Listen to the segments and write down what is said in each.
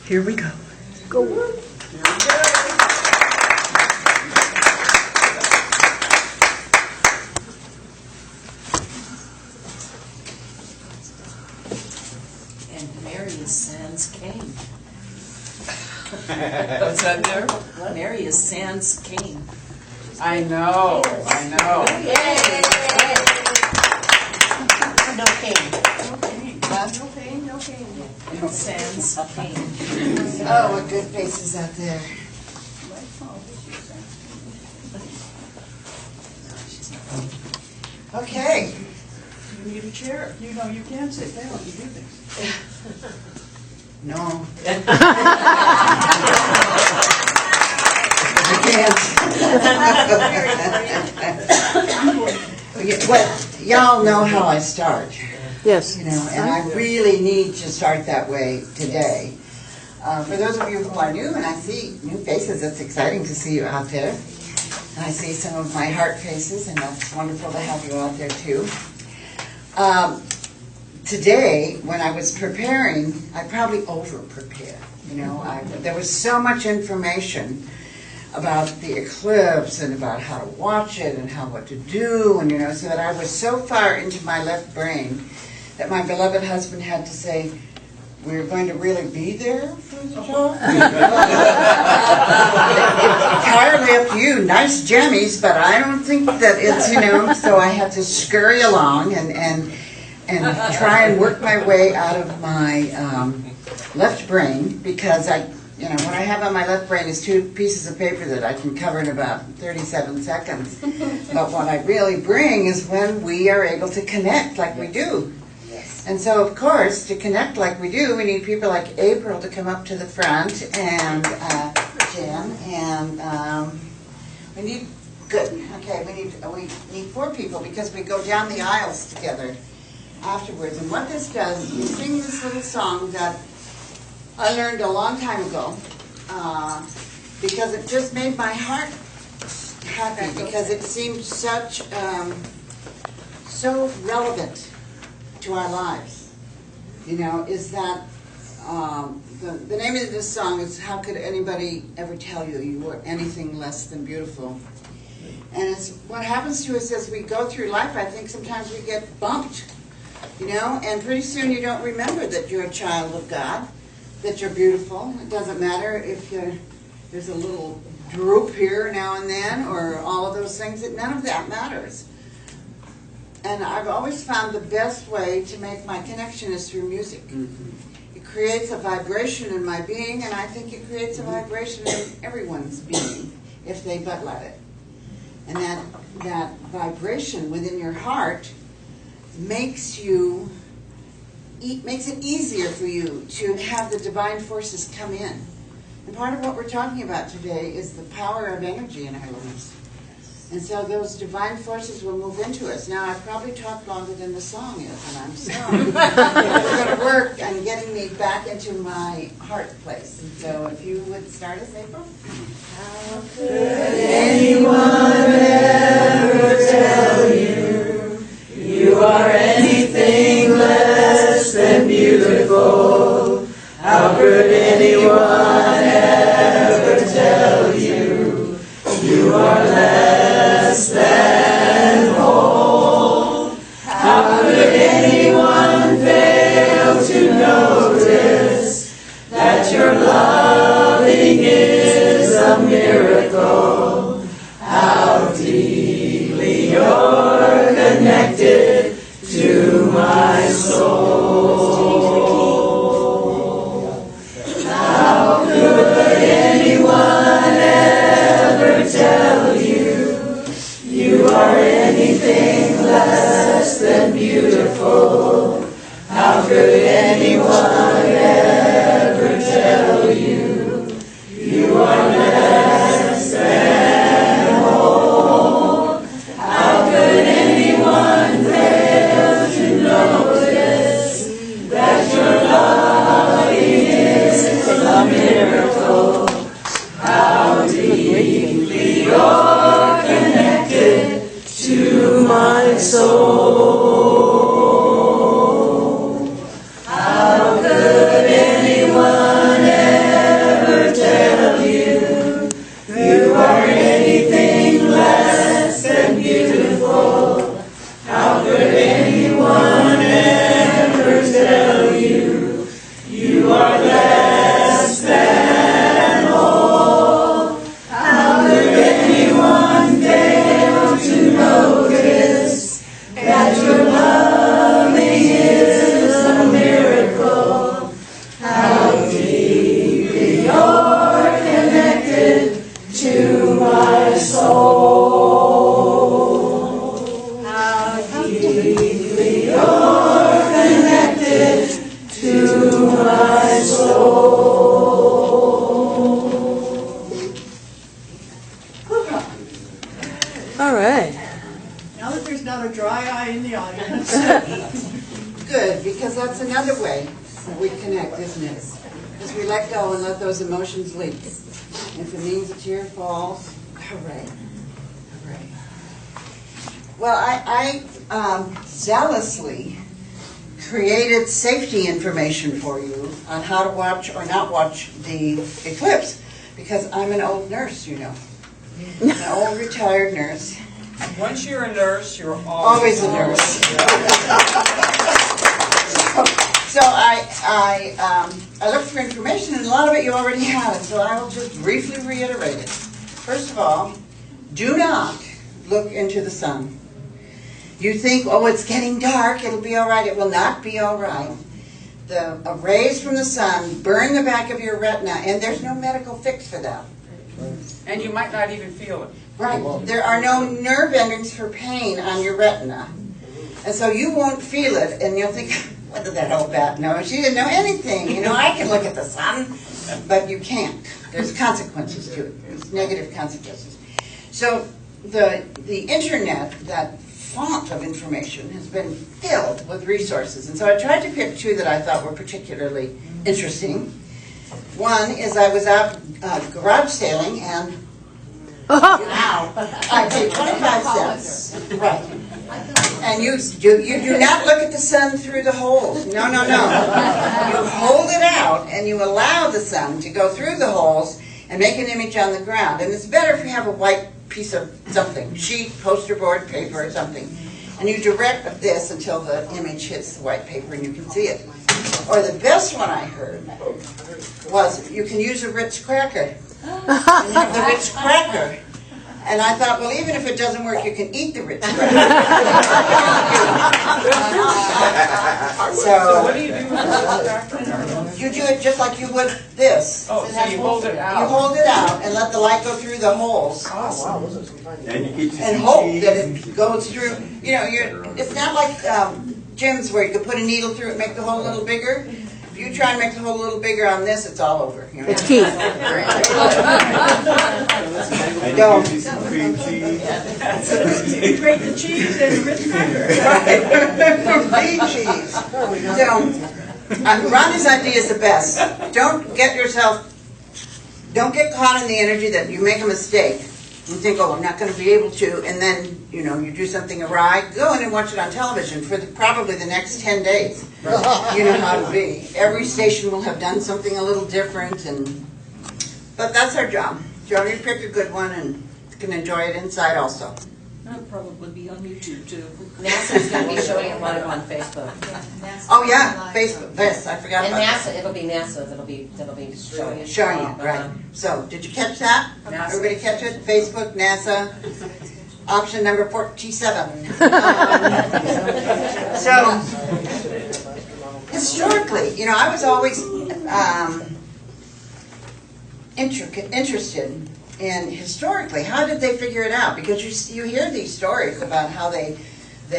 Here we go. Go. And Mary is sans cane. What's that there? Mary is sans cane. I know. Yay! No cane. No pain. And sans cane. Oh, what good faces out there. Okay. You need a chair. You know, you can sit down. You do things. No. I can't. Well, y'all know how I start. Yes. You know, and I really need to start that way today. For those of you who are new, and I see new faces, it's exciting to see you out there. And I see some of my heart faces, and that's wonderful to have you out there too. Today, when I was preparing, I probably over-prepared. You know, there was so much information about the eclipse and about how to watch it and what to do, and you know, so that I was so far into my left brain that my beloved husband had to say, "We're going to really be there for the show?" It's entirely up to you. Nice jammies, but I don't think that it's, you know, so I had to scurry along and try and work my way out of my left brain, because you know, what I have on my left brain is 2 pieces of paper that I can cover in about 37 seconds. But what I really bring is when we are able to connect like we do. And so, of course, to connect like we do, we need people like April to come up to the front, and Jim, and we need, good, okay, we need 4 people, because we go down the aisles together afterwards. And what this does, we sing this little song that I learned a long time ago, because it just made my heart happy, because it seemed such, so relevant to our lives. You know, is that the name of this song is "How Could Anybody Ever Tell You You Were Anything Less Than Beautiful?" And it's what happens to us as we go through life. I think sometimes we get bumped, you know, and pretty soon you don't remember that you're a child of God, that you're beautiful. It doesn't matter if there's a little droop here now and then, or all of those things. None of that matters. And I've always found the best way to make my connection is through music. Mm-hmm. It creates a vibration in my being, and I think it creates a vibration in everyone's being, if they but let it. And that vibration within your heart makes it easier for you to have the divine forces come in. And part of what we're talking about today is the power of energy in our lives. And so those divine forces will move into us. Now, I've probably talked longer than the song is, and I'm sorry. We're going to work on getting me back into my heart place. And so if you would start us, April. How could anyone ever tell you you are anything less than beautiful? How could anyone ever tell you you are less than whole? How could anyone fail to notice that your loving is a miracle? How deeply you're connected to my soul. How could anyone ever tell you you are anything less than beautiful? How could anyone ever tell you you are less than whole? How could anyone fail to notice go and let those emotions leak. If it means a tear falls, hooray. Hooray. Well, I zealously created safety information for you on how to watch or not watch the eclipse, because I'm an old nurse, you know. I'm an old retired nurse. Once you're a nurse, you're Always a nurse. So I looked for information, and a lot of it you already have, so I will just briefly reiterate it. First of all, do not look into the sun. You think, oh, it's getting dark, it'll be all right. It will not be all right. The rays from the sun burn the back of your retina, and there's no medical fix for that. And you might not even feel it. Right. There are no nerve endings for pain on your retina. And so you won't feel it, and you'll think, what did that old bat know? She didn't know anything. You know, I can look at the sun, but you can't. There's consequences to it. There's negative consequences. So the internet, that font of information, has been filled with resources. And so I tried to pick two that I thought were particularly interesting. One is I was out garage sailing, and I paid 25 cents. Right. And you do not look at the sun through the holes. No, no, no. You hold it out, and you allow the sun to go through the holes and make an image on the ground. And it's better if you have a white piece of something, sheet, poster board, paper, or something. And you direct this until the image hits the white paper and you can see it. Or the best one I heard was you can use a Ritz cracker. And have the Ritz cracker. And I thought, well, even if it doesn't work, you can eat the Ritz cracker. So what do you do with the cracker? You do it just like you would this. Oh, so you hold it out. You hold it out and let the light go through the holes. And hope that it goes through. You know, it's not like gyms where you can put a needle through it and make the hole a little bigger. If you try and make the hole a little bigger on this, it's all over. You know? It's key. Don't. Cream cheese. Grate the cheese and Ritz cracker. Cream cheese. Don't. Ronnie's idea is the best. Don't get caught in the energy that you make a mistake. You think, oh, I'm not going to be able to, and then, you know, you do something awry. Go in and watch it on television for probably the next 10 days. You know how to be. Every station will have done something a little different, but that's our job. Joan, you pick a good one and you can enjoy it inside also. That'll probably be on YouTube too. NASA's going to be showing it live on Facebook. Oh yeah, Facebook. Yes, I forgot And about NASA, that. it'll be NASA that'll be showing it. Showing it, right. So, did you catch that? NASA. Everybody catch it? Facebook, NASA, option number 47. So, historically, you know, I was always interested in historically, how did they figure it out? Because you hear these stories about how they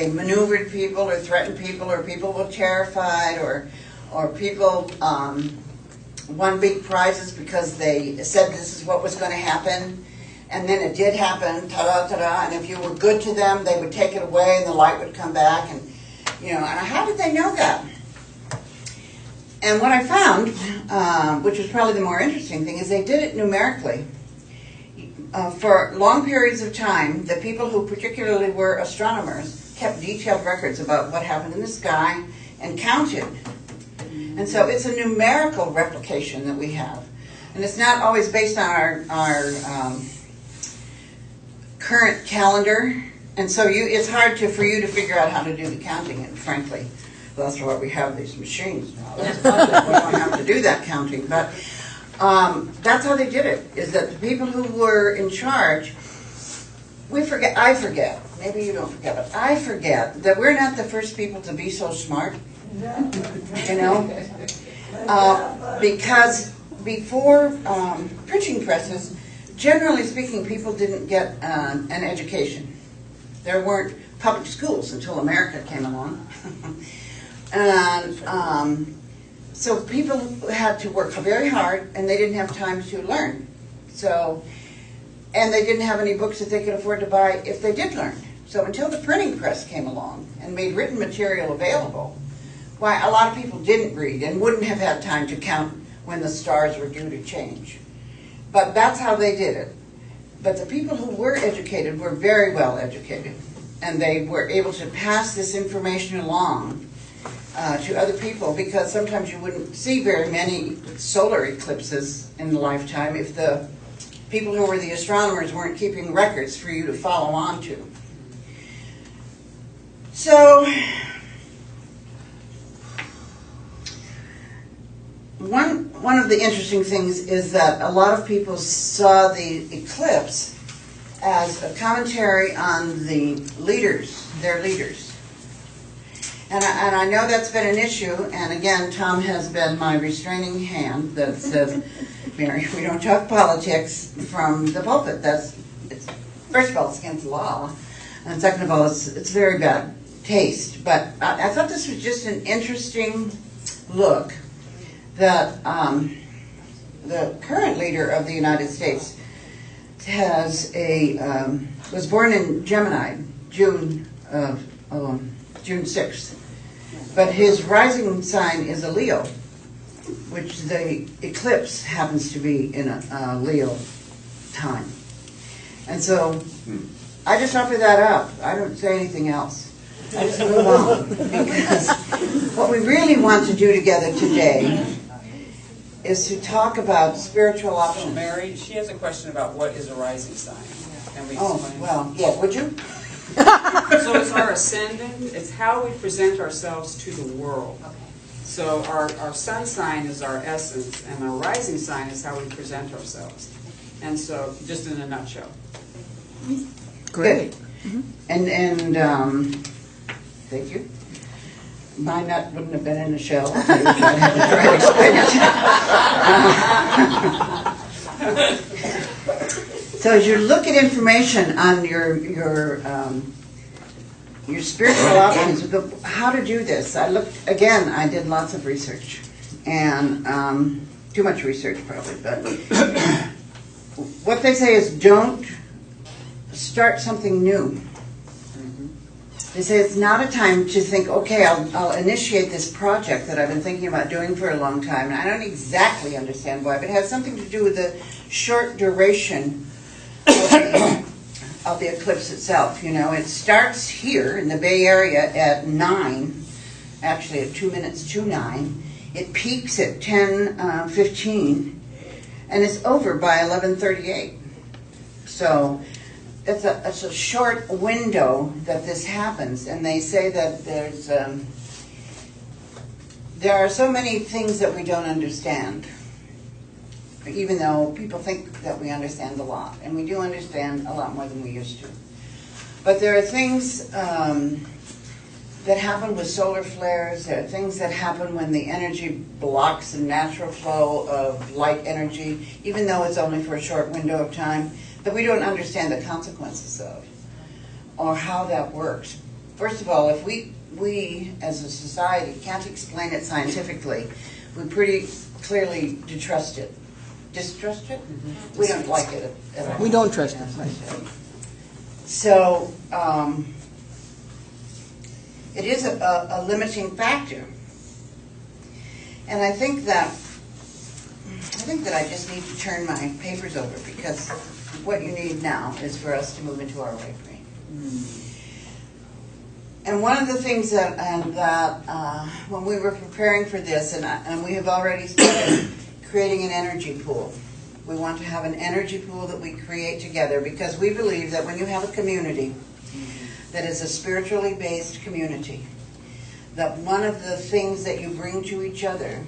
maneuvered people or threatened people, or people were terrified, or people won big prizes because they said this is what was going to happen, and then it did happen, ta-da, ta-da, and if you were good to them, they would take it away and the light would come back, and you know, and how did they know that? And what I found, which was probably the more interesting thing, is they did it numerically. For long periods of time, the people who particularly were astronomers kept detailed records about what happened in the sky and counted. And so it's a numerical replication that we have. And it's not always based on our current calendar. And so it's hard for you to figure out how to do the counting, and frankly, that's why we have these machines now. That's why we don't have to do that counting. But that's how they did it, is that the people who were in charge, I forget, maybe you don't forget, but I forget that we're not the first people to be so smart, you know, because before printing presses, generally speaking, people didn't get an education. There weren't public schools until America came along. And so people had to work very hard, and they didn't have time to learn. So, and they didn't have any books that they could afford to buy if they did learn. So until the printing press came along and made written material available, why a lot of people didn't read and wouldn't have had time to count when the stars were due to change. But that's how they did it. But the people who were educated were very well educated, and they were able to pass this information along to other people, because sometimes you wouldn't see very many solar eclipses in a lifetime if the people who were the astronomers weren't keeping records for you to follow on to. So, one of the interesting things is that a lot of people saw the eclipse as a commentary on the leaders, their leaders. And I know that's been an issue, and again, Tom has been my restraining hand that says, Mary, we don't talk politics from the pulpit. First of all, it's against the law, and second of all, it's very bad taste. But I thought this was just an interesting look that the current leader of the United States was born in Gemini, June 6th. But his rising sign is a Leo, which the eclipse happens to be in a Leo time. And so I just offer that up. I don't say anything else. I just move on. Because what we really want to do together today is to talk about spiritual options. Mary, she has a question about what is a rising sign. Can we Oh, explain? well, yeah, would you? So it's our ascendant, it's how we present ourselves to the world. So our sun sign is our essence, and our rising sign is how we present ourselves. And so, just in a nutshell. Great. And thank you. My nut wouldn't have been in a shell. I'd have to try to explain it. So as you look at information on your spiritual options, how to do this, I did lots of research, and too much research probably, but what they say is don't start something new. They say it's not a time to think, okay, I'll initiate this project that I've been thinking about doing for a long time, and I don't exactly understand why, but it has something to do with the short duration of the eclipse itself. You know, it starts here in the Bay Area at 9, actually at 2 minutes to 9. It peaks at 10:15, and it's over by 11:38. So it's a short window that this happens, and they say that there are so many things that we don't understand, even though people think that we understand a lot, and we do understand a lot more than we used to. But there are things that happen with solar flares. There are things that happen when the energy blocks the natural flow of light energy, even though it's only for a short window of time, that we don't understand the consequences of, or how that works. First of all, if we as a society can't explain it scientifically, we pretty clearly distrust it. Distrust it? Mm-hmm. We don't like it at all. We don't trust it. So it is a limiting factor, and I think that I just need to turn my papers over, because what you need now is for us to move into our right brain. And one of the things that when we were preparing for this, and we have already started creating an energy pool. We want to have an energy pool that we create together, because we believe that when you have a community that is a spiritually based community, that one of the things that you bring to each other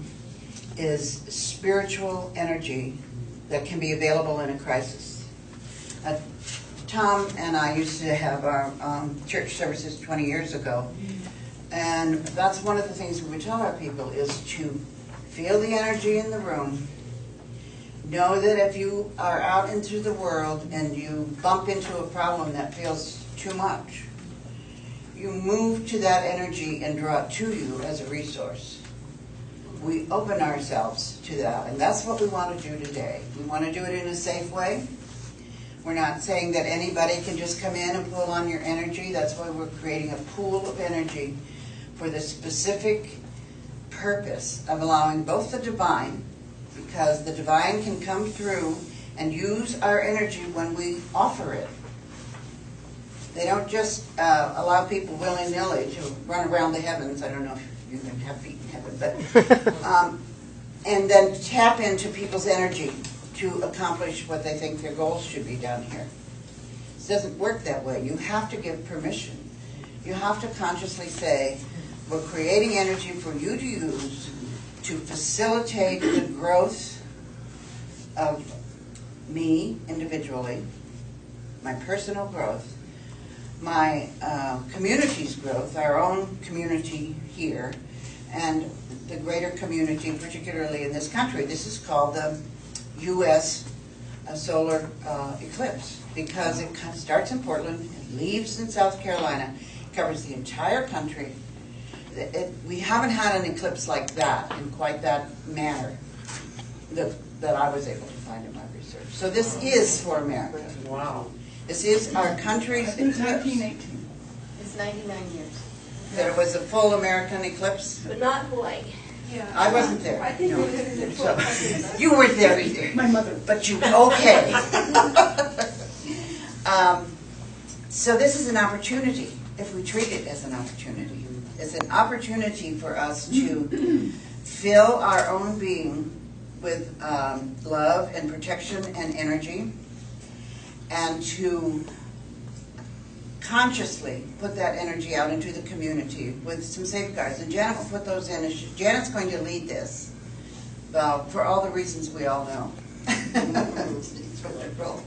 is spiritual energy that can be available in a crisis. Tom and I used to have our church services 20 years ago, and that's one of the things we would tell our people is to feel the energy in the room. Know that if you are out into the world and you bump into a problem that feels too much, you move to that energy and draw it to you as a resource. We open ourselves to that, and that's what we want to do today. We want to do it in a safe way. We're not saying that anybody can just come in and pull on your energy. That's why we're creating a pool of energy for the specific purpose of allowing both the divine because the divine can come through and use our energy when we offer it. They don't just allow people willy-nilly to run around the heavens. I don't know if you can have feet in heaven, but and then tap into people's energy to accomplish what they think their goals should be down here. It doesn't work that way. You have to give permission. You have to consciously say, we're creating energy for you to use to facilitate the growth of me individually, my personal growth, my community's growth, our own community here, and the greater community, particularly in this country. This is called the U.S. Solar Eclipse, because it starts in Portland, it leaves in South Carolina, covers the entire country. We haven't had an eclipse like that, in quite that manner, that I was able to find in my research. So this is for America. Wow. This is our country's eclipse. 1918. It's 99 years. That it was a full American eclipse. But not Hawaii. Yeah. I wasn't there. I think No. we did it in 1200. You weren't there either. My mother. But you, okay. So this is an opportunity, if we treat it as an opportunity. It's an opportunity for us to fill our own being with love and protection and energy, and to consciously put that energy out into the community with some safeguards. And Janet will put those in. Janet's going to lead this for all the reasons we all know. It's wonderful.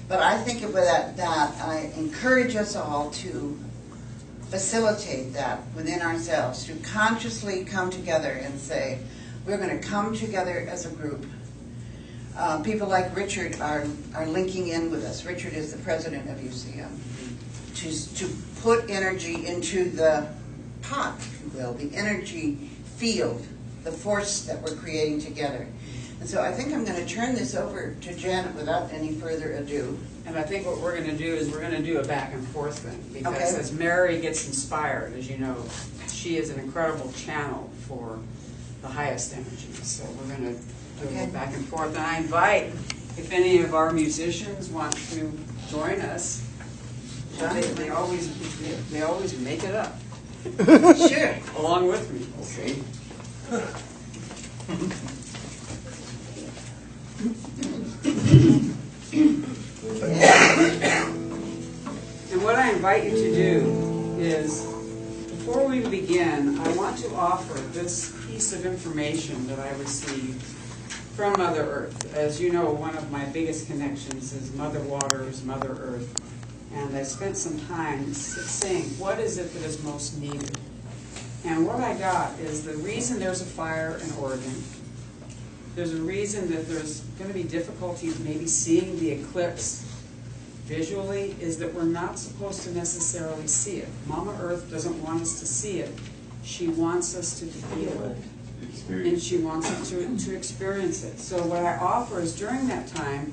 But I think with that I encourage us all to facilitate that within ourselves, to consciously come together and say, we're going to come together as a group. People like Richard are linking in with us. Richard is the president of UCM. To put energy into the pot, if you will, the energy field, the force that we're creating together. And so I think I'm going to turn this over to Janet without any further ado. And I think what we're going to do is we're going to do a back and forth thing, because Okay. as Mary gets inspired, as you know, she is an incredible channel for the highest energy. So we're going to do a Okay. little back and forth. And I invite, if any of our musicians want to join us, they always make it up Sure. along with me. See? And what I invite you to do is, before we begin, I want to offer this piece of information that I received from Mother Earth. As you know, one of my biggest connections is Mother Waters, Mother Earth. And I spent some time saying, what is it that is most needed? And what I got is the reason there's a fire in Oregon. There's a reason that there's going to be difficulties maybe seeing the eclipse visually, is that we're not supposed to necessarily see it. Mama Earth doesn't want us to see it. She wants us to feel it. And she wants us to experience it. So what I offer is, during that time,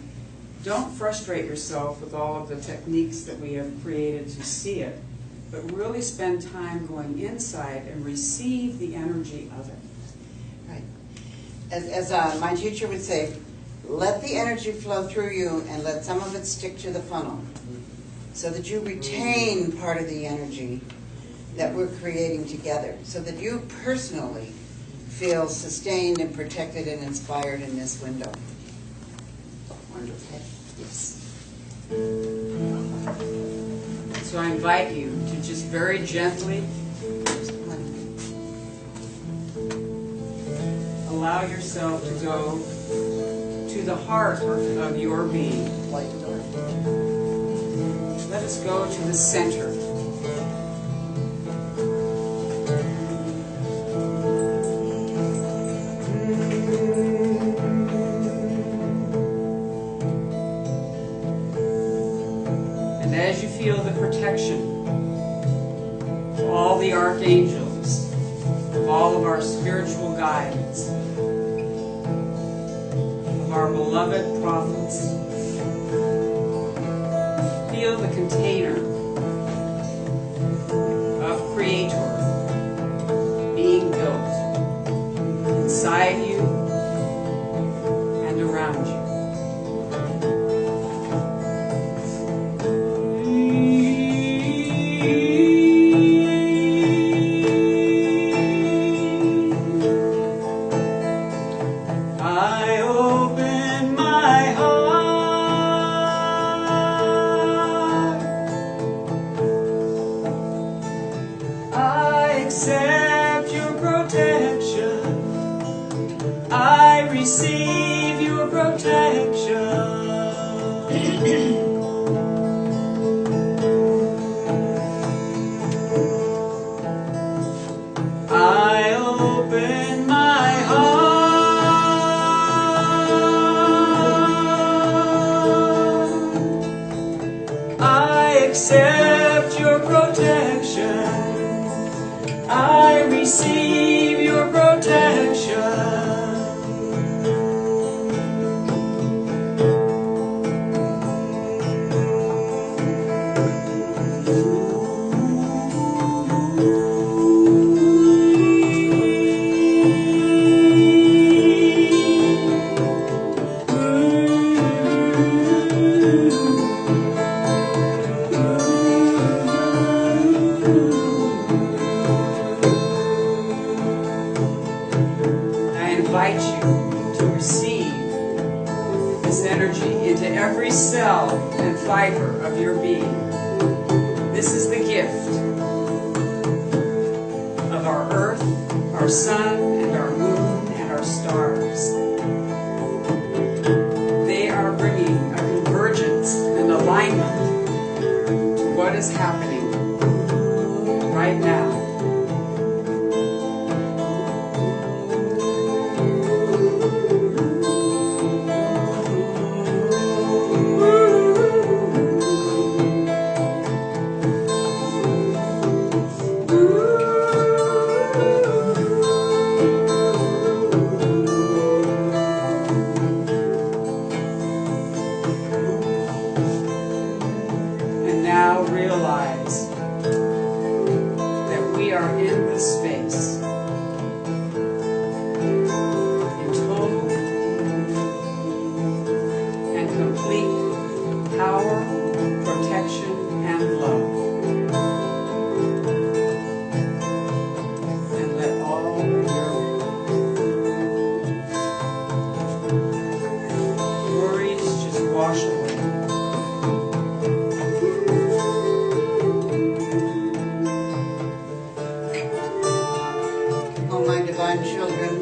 don't frustrate yourself with all of the techniques that we have created to see it, but really spend time going inside and receive the energy of it. Right. As my teacher would say, let the energy flow through you and let some of it stick to the funnel, so that you retain part of the energy that we're creating together, so that you personally feel sustained and protected and inspired in this window. Wonderful. Yes. So I invite you to just very gently allow yourself to go to the heart of your being. Let us go to the center. And as you feel the protection of all the archangels, of all of our spiritual guides, of our beloved prophets, feel the container of Creator being built inside you, around you. I open my heart. I accept your protection. I receive your protection. I open my heart. I accept your protection. I receive your protection. I invite you to receive this energy into every cell and fiber of your being. This is the gift of our earth, our sun, and our moon, and our stars. They are bringing a convergence and alignment to what is happening right now. And now realize that we are in this space in total and complete power, protection, and love. And let all your worries just wash away. Oh, my divine children,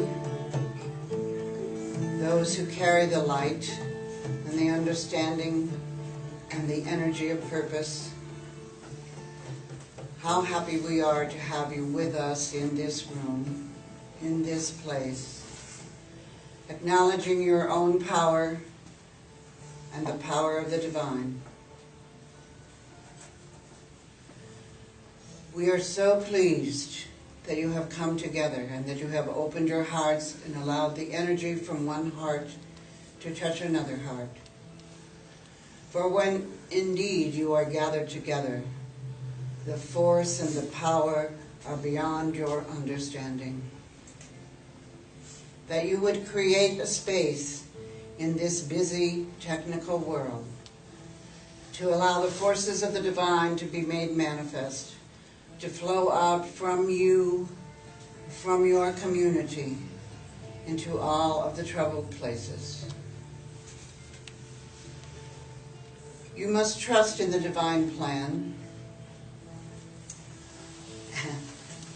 those who carry the light and the understanding and the energy of purpose, how happy we are to have you with us in this room, in this place, acknowledging your own power and the power of the divine. We are so pleased that you have come together and that you have opened your hearts and allowed the energy from one heart to touch another heart. For when indeed you are gathered together, the force and the power are beyond your understanding. That you would create a space in this busy technical world to allow the forces of the divine to be made manifest, to flow out from you, from your community, into all of the troubled places. You must trust in the divine plan.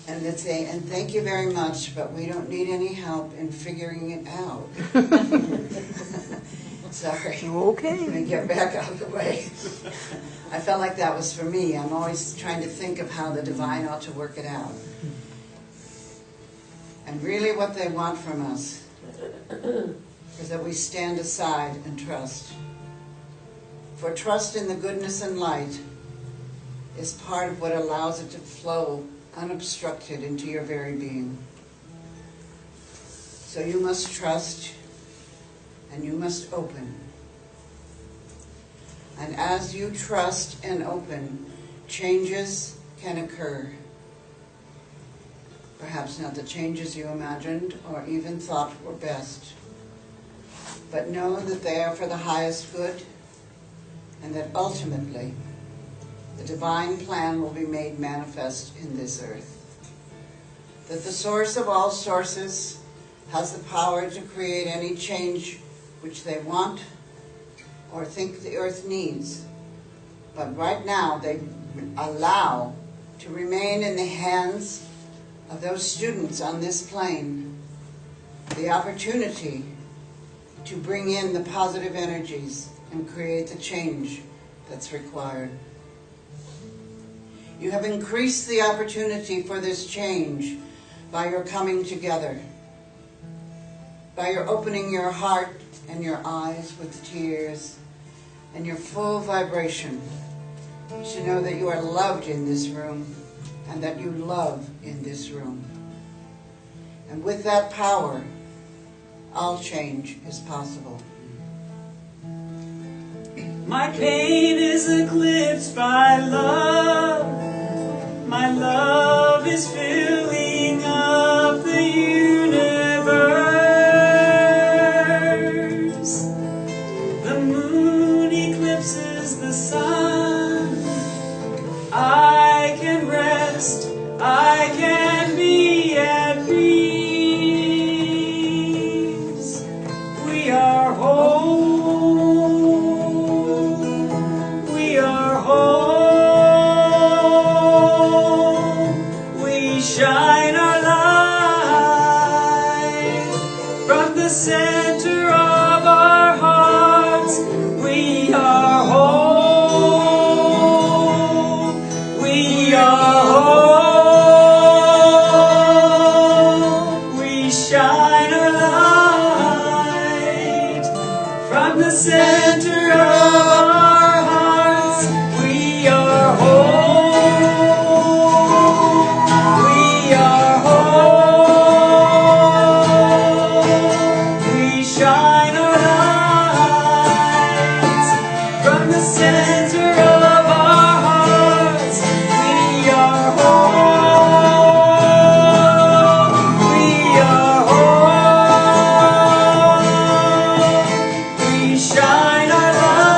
And then say, and thank you very much, but we don't need any help in figuring it out. Sorry. Okay. Let me get back out of the way. I felt like that was for me. I'm always trying to think of how the divine ought to work it out. And really what they want from us is that we stand aside and trust. For trust in the goodness and light is part of what allows it to flow unobstructed into your very being. So you must trust and you must open. And as you trust and open, changes can occur. Perhaps not the changes you imagined or even thought were best. but know that they are for the highest good, and that ultimately the divine plan will be made manifest in this earth. That the source of all sources has the power to create any change which they want or think the earth needs. But right now they allow to remain in the hands of those students on this plane the opportunity to bring in the positive energies and create the change that's required. You have increased the opportunity for this change by your coming together, by your opening your heart and your eyes with tears and your full vibration to know that you are loved in this room and that you love in this room. And with that power, all change is possible. My pain is eclipsed by love. My love is filling up the universe. The moon eclipses the sun. I can rest, I can be at peace. We are whole, we are whole. We shine our light from the center of our hearts. We are whole, we are whole. We shine our light from the center of our hearts. We are whole, we are whole. We shine our light from the center of our hearts. We are whole, we are whole. We shine our light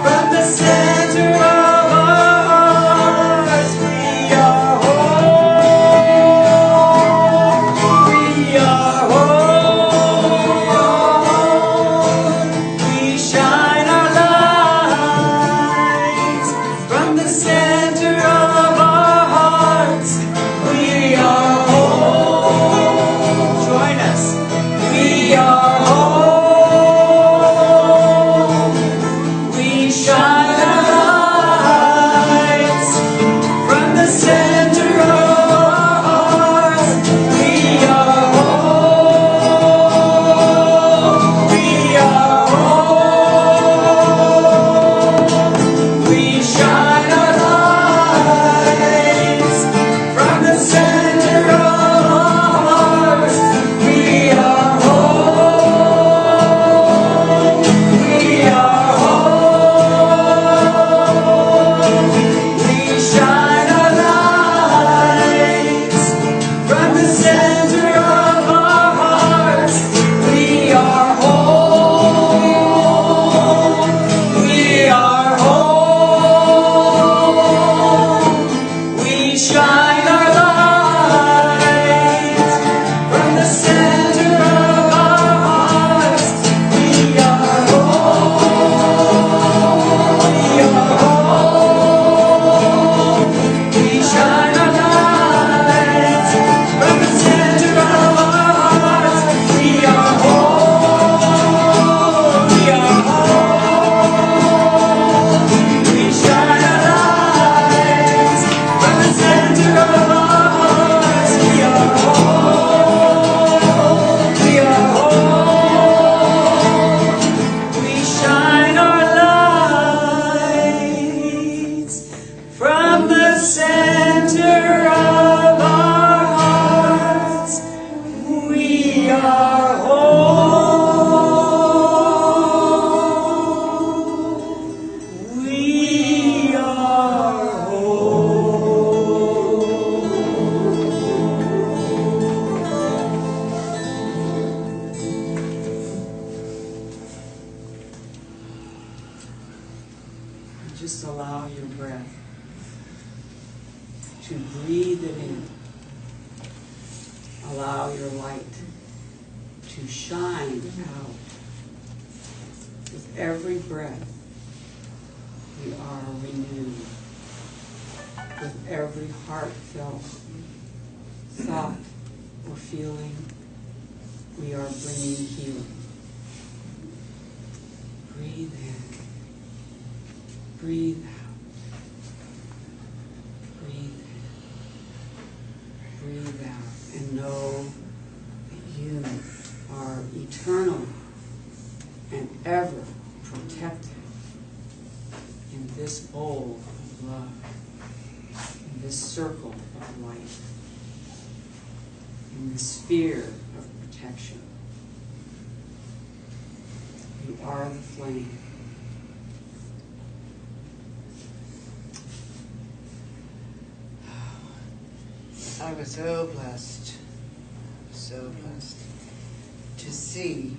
from the center of our hearts. We are whole, we are whole. We shine our light from the center of our hearts. We are whole. Join us. We are whole. We shine our lights from the center of our hearts. We are whole. We are whole. We shine our lights from the center of our hearts. We are whole. We are whole. We shine our lights from the center of our hearts. We are whole. We are whole. We shine our lights from the center of our hearts. We are whole. We are whole. We shine our lights from the center of our hearts. We are whole. We are whole. We shine our lights from the center of our hearts. We are whole. We are whole. We shine our lights from the center of our hearts. We are whole. We are whole. just allow your breath to breathe it in. Allow your light to shine out. With every breath, we are renewed. With every heartfelt thought or feeling, we are bringing healing. Breathe in. Breathe out. Breathe in. Breathe out. And know that you are eternal and ever protected in this bowl of love, in this circle of light, in the sphere of protection. You are the flame. I was so blessed to see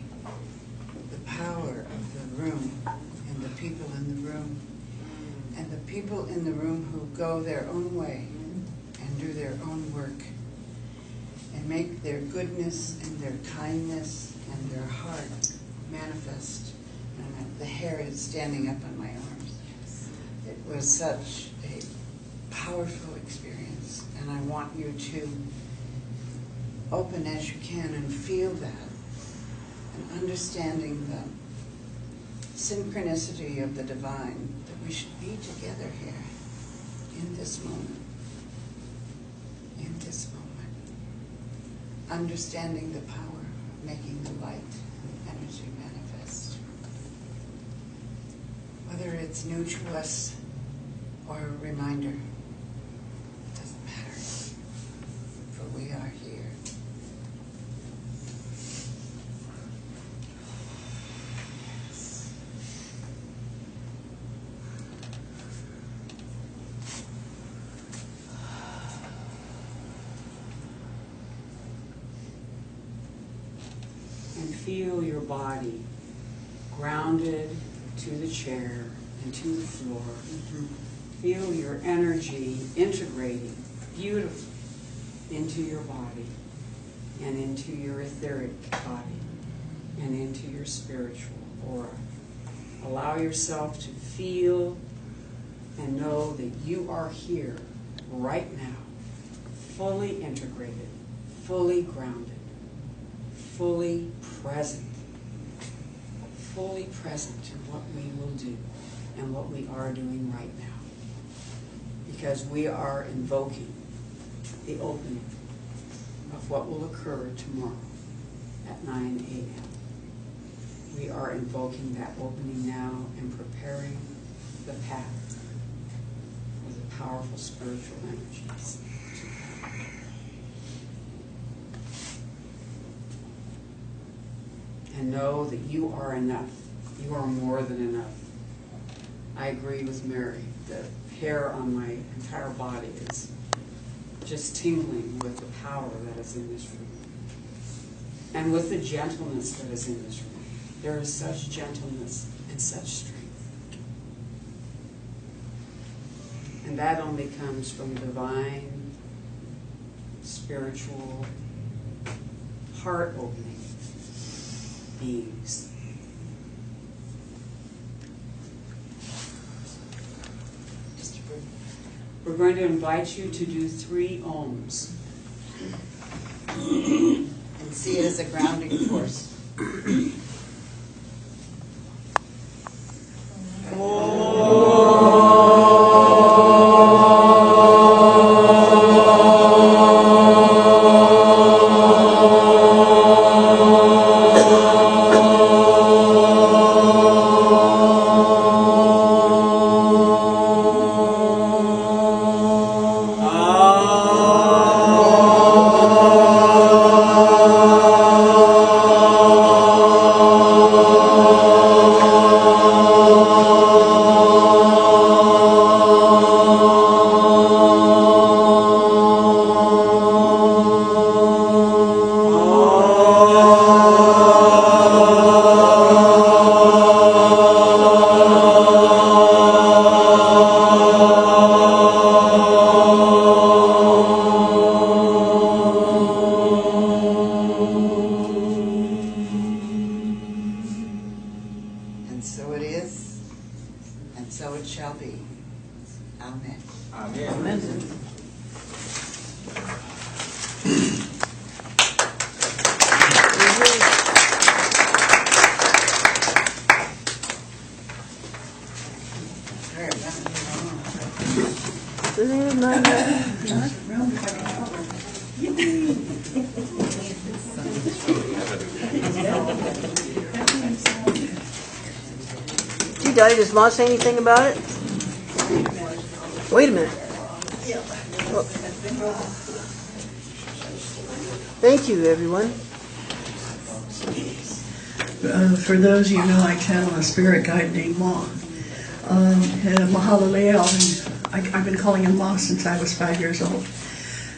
the power of the room and the people in the room, and the people in the room who go their own way and do their own work and make their goodness and their kindness and their heart manifest. And the hair is standing up on my arms. It was such a powerful experience, and I want you to open as you can and feel that, and understanding the synchronicity of the divine, that we should be together here in this moment, understanding the power of making the light and energy manifest. Whether it's new to us or a reminder, it doesn't matter, for we are here. And feel your body grounded to the chair and to the floor. Feel your energy integrating beautifully into your body and into your etheric body and into your spiritual aura. Allow yourself to feel and know that you are here right now, fully integrated, fully grounded, fully present to what we will do and what we are doing right now. Because we are invoking the opening of what will occur tomorrow at 9 a.m. We are invoking that opening now and preparing the path for the powerful spiritual energies to come. And know that you are enough. You are more than enough. I agree with Mary. The hair on my entire body is just tingling with the power that is in this room. And with the gentleness that is in this room. There is such gentleness and such strength. And that only comes from divine, spiritual, heart-opening beings. We're going to invite you to do 3 ohms. And see it as a grounding force. shall be. Amen. Amen. Gee, Dottie, does Ma say anything about it? Wait a minute. Oh. Thank you, everyone. For those of you who know, I channel a spirit guide named Ma. Mahalo Leo, and I've been calling him Ma since I was 5 years old.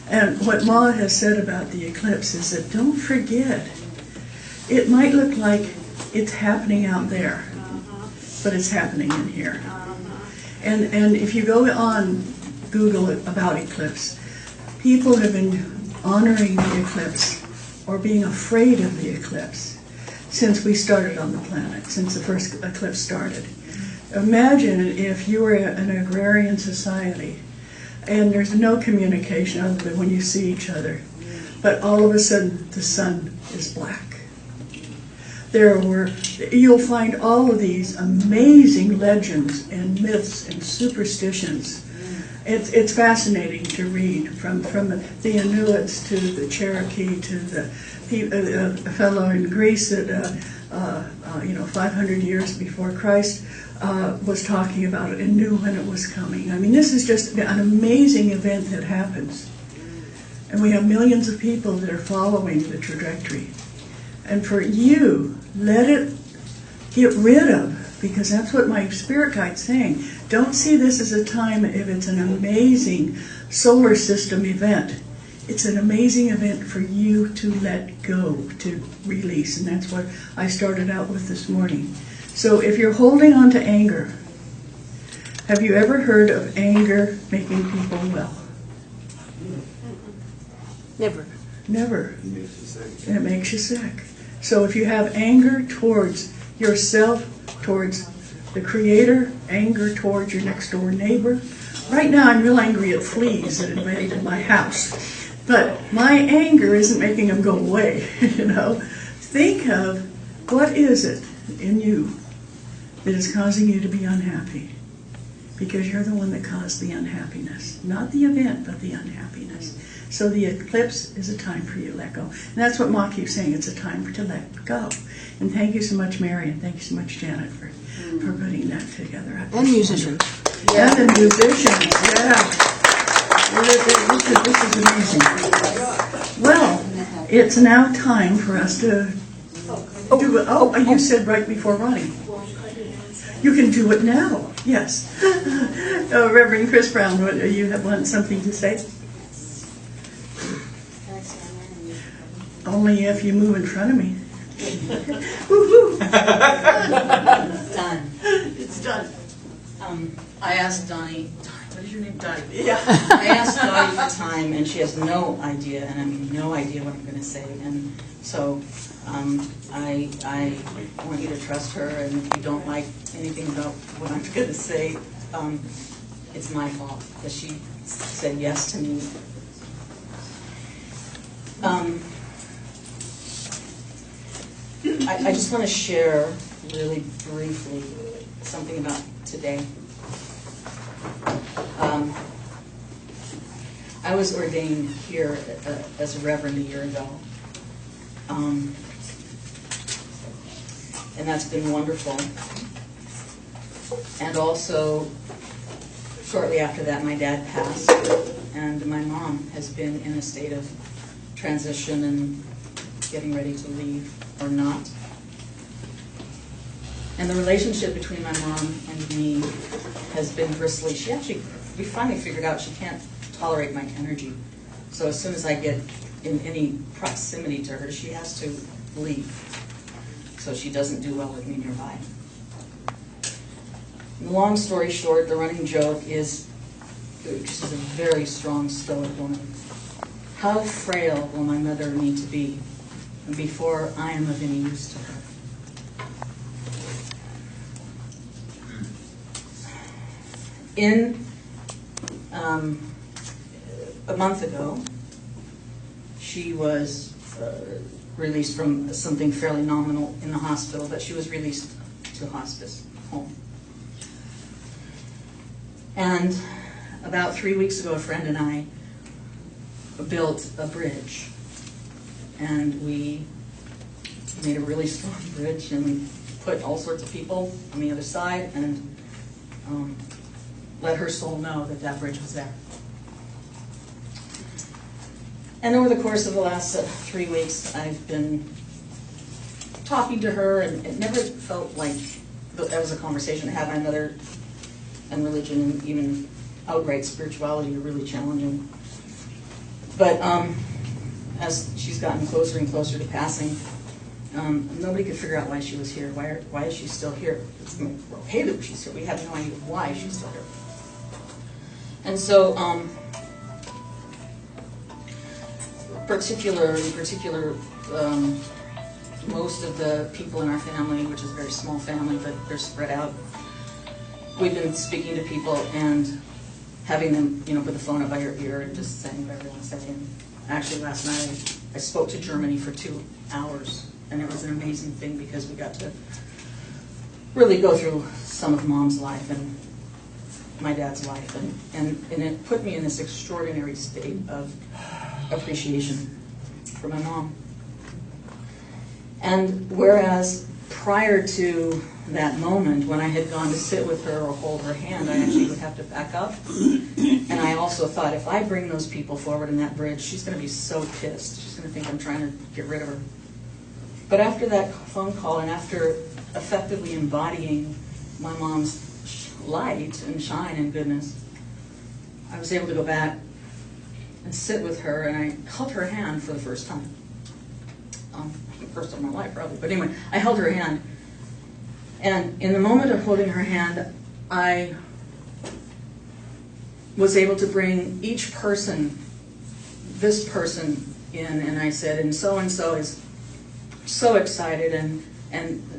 And what Ma has said about the eclipse is that don't forget, it might look like it's happening out there, but it's happening in here. And if you go on Google about eclipse, people have been honoring the eclipse or being afraid of the eclipse since we started on the planet, since the first eclipse started. Imagine if you were an agrarian society and there's no communication other than when you see each other, but all of a sudden the sun is black. You'll find all of these amazing legends and myths and superstitions. It's fascinating to read, from the Inuits to the Cherokee to the fellow in Greece that 500 years before Christ was talking about it and knew when it was coming. I mean, this is just an amazing event that happens, and we have millions of people that are following the trajectory. And for you, let it get rid of, because that's what my spirit guide's saying. Don't see this as a time if it's an amazing solar system event. It's an amazing event for you to let go, to release. And that's what I started out with this morning. So if you're holding on to anger, have you ever heard of anger making people well? Never. Never. And it makes you sick. So if you have anger towards yourself, towards the Creator, anger towards your next door neighbor. Right now I'm real angry at fleas that invaded my house. But my anger isn't making them go away, you know. Think of what is it in you that is causing you to be unhappy. Because you're the one that caused the unhappiness. Not the event, but the unhappiness. So the eclipse is a time for you to let go. And that's what Ma keeps saying, it's a time to let go. And thank you so much, Mary, and thank you so much, Janet, for putting that together. And musicians. Yeah, and the musicians, yeah. This is amazing. Well, it's now time for us to do it. Oh, you said right before Ronnie. You can do it now, yes. Reverend Chris Brown, you want something to say? Only if you move in front of me. Woo-hoo. It's done. It's done. I asked Donnie, what is your name, Donnie? Yeah. I asked Donnie for time, and she has no idea, and I mean no idea what I'm going to say. And so I want you to trust her, and if you don't like anything about what I'm going to say, it's my fault, because she said yes to me. I just want to share really briefly something about today. I was ordained here as a reverend a year ago. And that's been wonderful. And also, shortly after that, my dad passed, and my mom has been in a state of transition and getting ready to leave or not. And the relationship between my mom and me has been bristly. We finally figured out she can't tolerate my energy. So as soon as I get in any proximity to her, she has to leave. So she doesn't do well with me nearby. And long story short, the running joke is, she's a very strong, stoic woman. How frail will my mother need to be before I am of any use to her? A month ago, she was released from something fairly nominal in the hospital, but she was released to hospice home. And about 3 weeks ago, a friend and I built a bridge, and we made a really strong bridge, and we put all sorts of people on the other side, and let her soul know that that bridge was there. And over the course of the last 3 weeks, I've been talking to her, and it never felt like that was a conversation I had. My mother and religion and even outright spirituality are really challenging. But as she's gotten closer and closer to passing, nobody could figure out why she was here. Why is she still here? It's okay that she's here. We have no idea why she's still here. And so, in particular, most of the people in our family, which is a very small family, but they're spread out, we've been speaking to people and having them, put the phone up by your ear and just saying whatever they want to say. And actually, last night I spoke to Germany for 2 hours, and it was an amazing thing because we got to really go through some of Mom's life and my dad's life, and it put me in this extraordinary state of appreciation for my mom. And whereas prior to that moment, when I had gone to sit with her or hold her hand, I actually would have to back up. And I also thought, if I bring those people forward in that bridge, she's going to be so pissed. She's going to think I'm trying to get rid of her. But after that phone call, and after effectively embodying my mom's light and shine and goodness, I was able to go back and sit with her, and I held her hand for the first time. First time in my life, probably. But anyway, I held her hand. And in the moment of holding her hand, I was able to bring each person, this person in, and I said, and so is so excited, and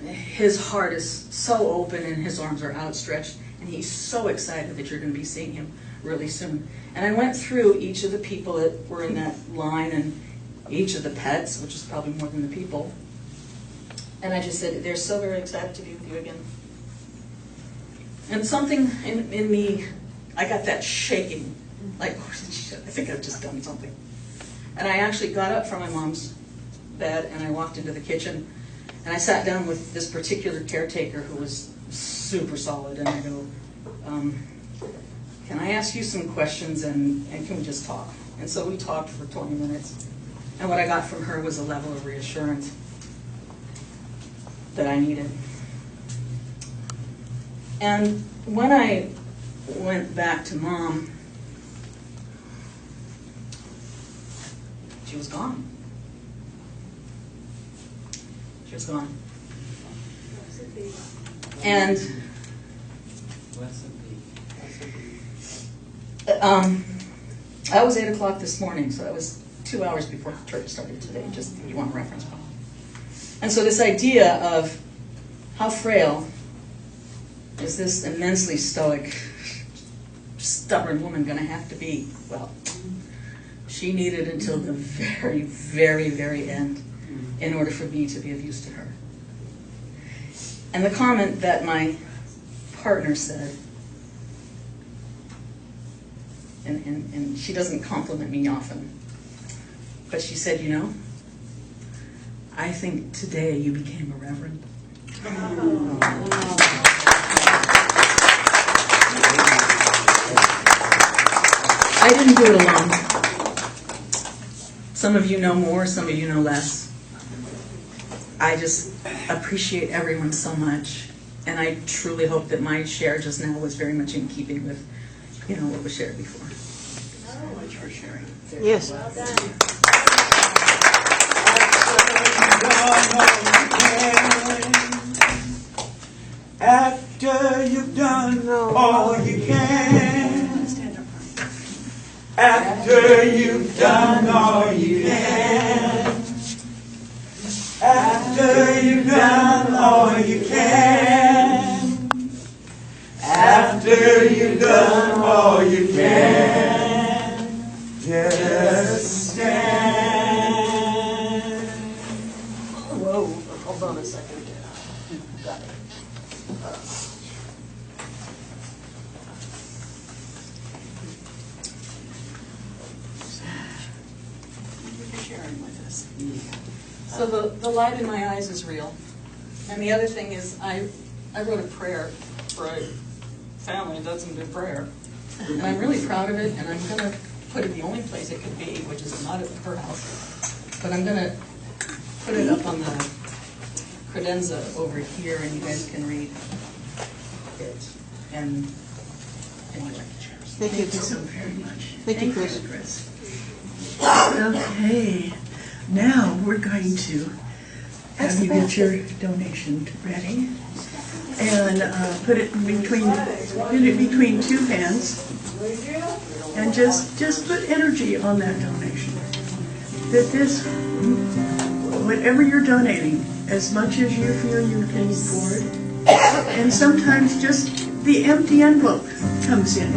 his heart is so open, and his arms are outstretched, and he's so excited that you're going to be seeing him really soon. And I went through each of the people that were in that line, and each of the pets, which is probably more than the people. And I just said, they're so very excited to be with you again. And something in me, I got that shaking, like, oh, shit, I think I've just done something. And I actually got up from my mom's bed, and I walked into the kitchen, and I sat down with this particular caretaker who was super solid, and I go, can I ask you some questions, and can we just talk? And so we talked for 20 minutes. And what I got from her was a level of reassurance that I needed. And when I went back to Mom, she was gone. She was gone. And that was 8 o'clock this morning, so that was 2 hours before church started today, just you want a reference point. And so this idea of how frail is this immensely stoic, stubborn woman going to have to be? Well, she needed until the very, very, very end in order for me to be of use to her. And the comment that my partner said, and she doesn't compliment me often, but she said, I think today you became a reverend. I didn't do it alone. Some of you know more, some of you know less. I just appreciate everyone so much, and I truly hope that my share just now was very much in keeping with, what was shared before. So much for sharing. Yes. Well done. After you've done all you can, after you've done all you can, after you've done all you can, after you've done Hold on a second. Got it. You're sharing with us. So the light in my eyes is real. And the other thing is, I wrote a prayer for a family that doesn't do prayer. And I'm really proud of it, and I'm going to put it the only place it could be, which is not at her house. But I'm going to put it up on the credenza over here, and you guys can read it. And anyway. Thank you. Thank you so very much. Thank you, Chris. Okay, now we're going to have you get your donation ready and put it between two hands, and just put energy on that donation. That this, whatever you're donating, as much as you feel you can afford, and sometimes just the empty envelope comes in.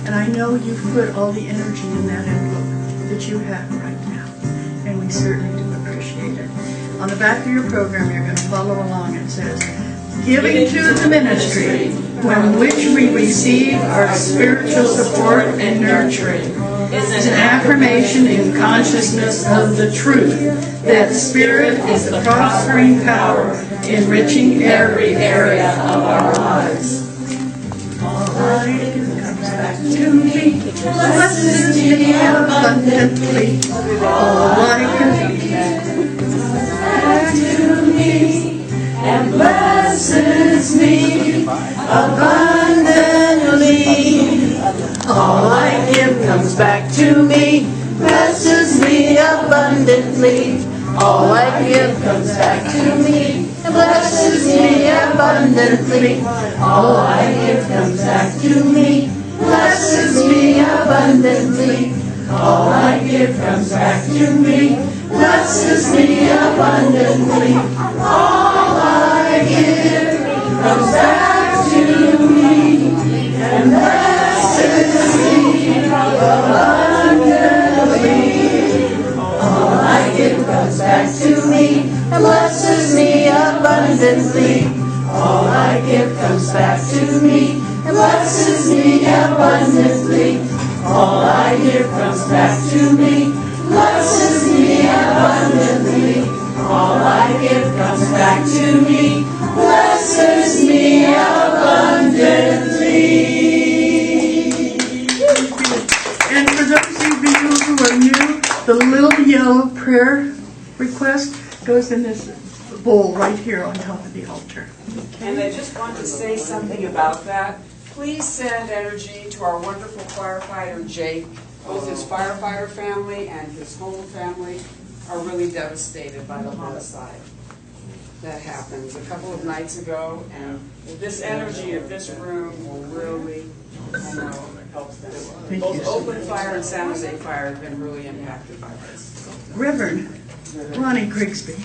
And I know you've put all the energy in that envelope that you have right now, and we certainly do appreciate it. On the back of your program, you're going to follow along. It says, "Giving to the ministry, from which we receive our spiritual support and nurturing, is an affirmation in consciousness of the truth that Spirit is the prospering power, enriching every area of our lives. All light comes back to me, blesses me abundantly. All light comes back to me, and blesses me abundantly. All I give comes back to me, blesses me abundantly. All I give comes back to me, blesses me abundantly. All I give comes back to me, blesses me abundantly. All I give comes back to me, blesses me abundantly. All I give comes back to me, and blesses me abundantly. All I give comes back to me, and blesses me abundantly. All I give comes back to me, and blesses me abundantly. All I give comes back to me, blesses me abundantly. All I give comes back to me, blesses me abundantly. And for those of you who are new, the little yellow prayer request goes in this bowl right here on top of the altar. And I just want to say something about that. Please send energy to our wonderful firefighter, Jake. Both his firefighter family and his whole family are really devastated by the homicide that happened a couple of nights ago. And this energy of this room will really, I know, help them. Both Oakland Fire and San Jose Fire have been really impacted by this. Reverend Ronnie Grigsby,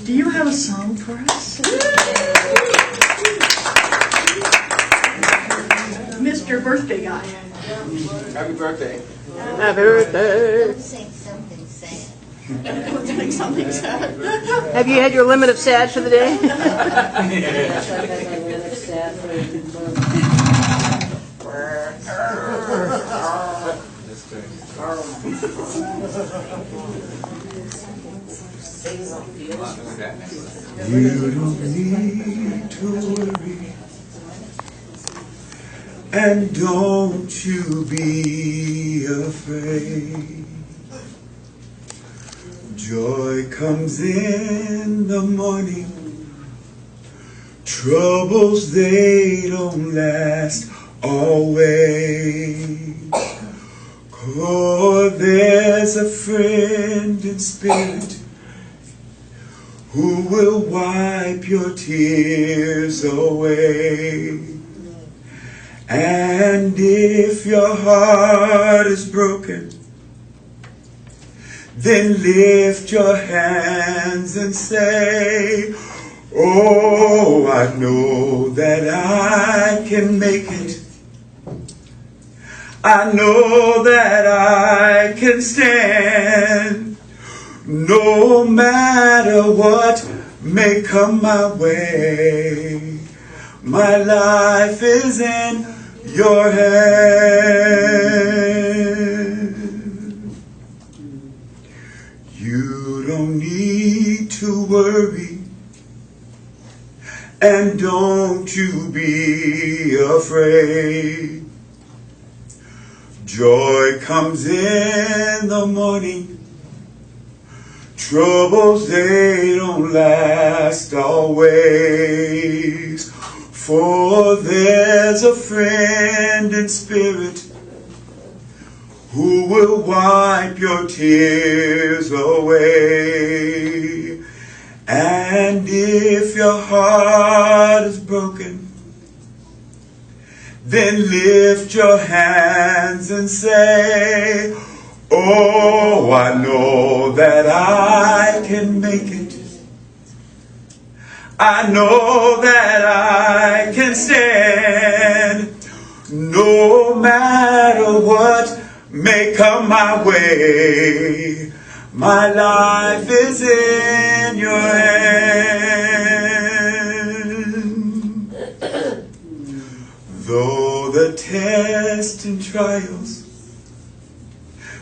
do you have a song for us? Mr. Birthday Guy. Happy birthday. Happy birthday. Sing something sad. Doing something sad. Have you had your limit of sad for the day? You don't need to worry, and don't you be afraid. Joy comes in the morning, troubles they don't last always. 'Cause there's a friend in spirit who will wipe your tears away. And if your heart is broken, then lift your hands and say, oh, I know that I can make it. I know that I can stand. No matter what may come my way. My life is in your hand. You don't need to worry, and don't you be afraid. Joy comes in the morning. Troubles, they don't last always. For there's a friend in spirit who will wipe your tears away. And if your heart is broken, then lift your hands and say, oh, I know that I can make it. I know that I can stand, no matter what may come my way. My life is in your hand. Though the tests and trials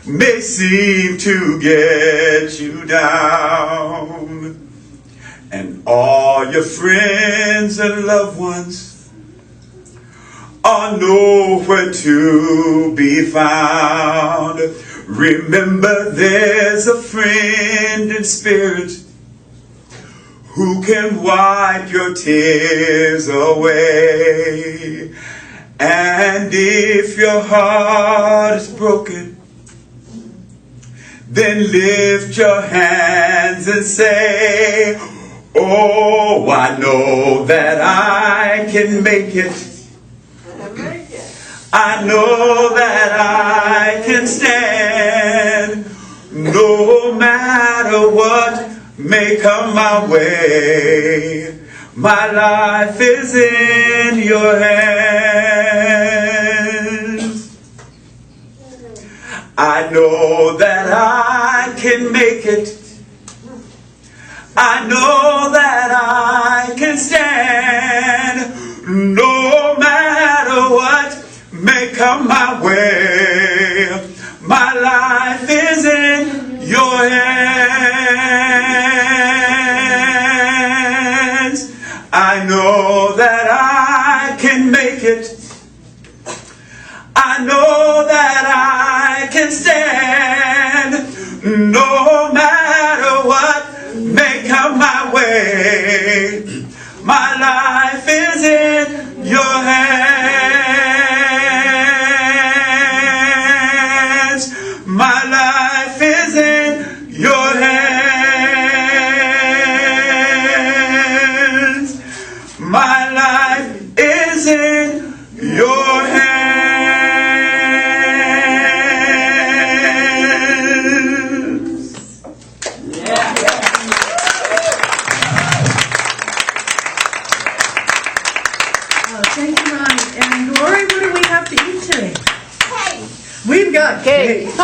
may seem to get you down, and all your friends and loved ones are nowhere to be found. Remember, there's a friend in spirit who can wipe your tears away. And if your heart is broken, then lift your hands and say, oh, I know that I can make it. I know that I can stand, no matter what may come my way. My life is in your hands. I know that I can make it. I know that I can stand, no matter what may come my way. My life is in your hands. I know that I can make it. I know that I can stand, no matter what may come my way. My life is in your hands. My life is in your hands. My life is in your hands. Thank you, Ron. And Lori, what do we have to eat today? We've got Cake. cake.